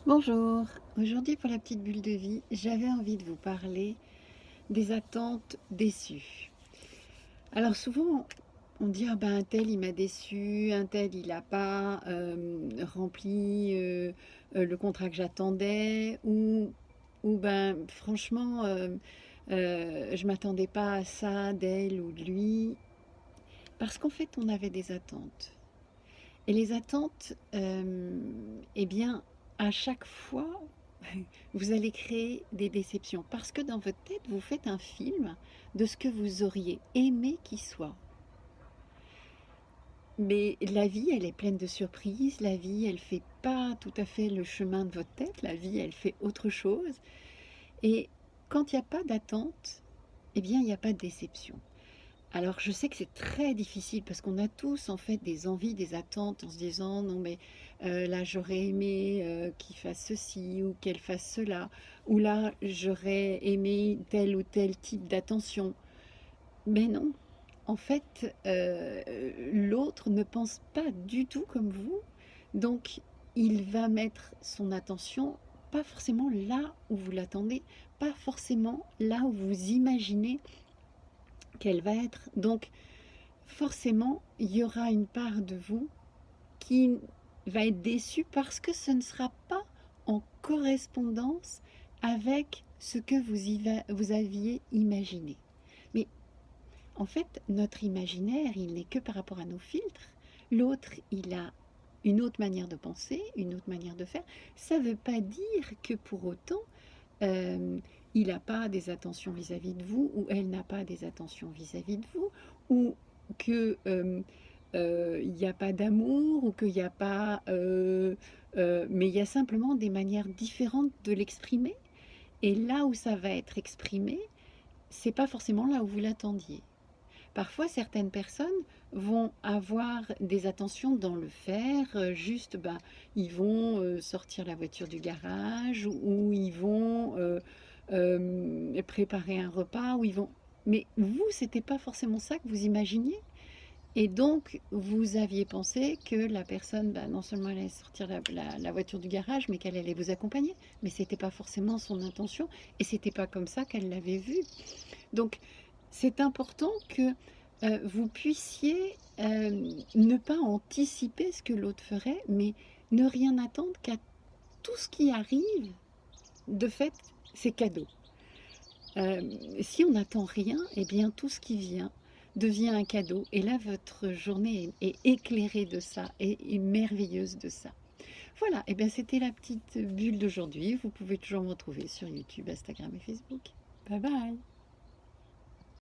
Bonjour, aujourd'hui pour la petite bulle de vie, j'avais envie de vous parler des attentes déçues. Alors souvent, on dit ah ben un tel il m'a déçu, un tel il n'a pas rempli le contrat que j'attendais, ou ben franchement je m'attendais pas à ça d'elle ou de lui, parce qu'en fait on avait des attentes. Et les attentes, eh bien, à chaque fois, vous allez créer des déceptions. Parce que dans votre tête, vous faites un film de ce que vous auriez aimé qu'il soit. Mais la vie, elle est pleine de surprises. La vie, elle fait pas tout à fait le chemin de votre tête. La vie, elle fait autre chose. Et quand il n'y a pas d'attente, eh bien, il n'y a pas de déception. Alors je sais que c'est très difficile parce qu'on a tous en fait des envies, des attentes en se disant non mais là j'aurais aimé qu'il fasse ceci ou qu'elle fasse cela, ou là j'aurais aimé tel ou tel type d'attention. Mais non, en fait l'autre ne pense pas du tout comme vous, donc il va mettre son attention pas forcément là où vous l'attendez, pas forcément là où vous imaginez qu'elle va être. Donc forcément, il y aura une part de vous qui va être déçue parce que ce ne sera pas en correspondance avec ce que vous aviez imaginé. Mais en fait, notre imaginaire, il n'est que par rapport à nos filtres. L'autre, il a une autre manière de penser, une autre manière de faire. Ça ne veut pas dire que pour autant, euh, il n'a pas des attentions vis-à-vis de vous, ou elle n'a pas des attentions vis-à-vis de vous, ou que il n'y a pas d'amour, ou qu'il n'y a pas... mais il y a simplement des manières différentes de l'exprimer. Et là où ça va être exprimé, c'est pas forcément là où vous l'attendiez. Parfois, certaines personnes vont avoir des attentions dans le faire, juste, bah, ils vont sortir la voiture du garage, ou ils vont préparer un repas, ou ils vont... Mais vous, c'était pas forcément ça que vous imaginiez. Et donc, vous aviez pensé que la personne, bah, non seulement elle allait sortir la voiture du garage, mais qu'elle allait vous accompagner. Mais c'était pas forcément son intention, et c'était pas comme ça qu'elle l'avait vu. Donc, c'est important que vous puissiez ne pas anticiper ce que l'autre ferait, mais ne rien attendre qu'à tout ce qui arrive, de fait, c'est cadeau. Si on n'attend rien, eh bien tout ce qui vient devient un cadeau. Et là, votre journée est éclairée de ça et merveilleuse de ça. Voilà, et bien c'était la petite bulle d'aujourd'hui. Vous pouvez toujours me retrouver sur YouTube, Instagram et Facebook. Bye bye.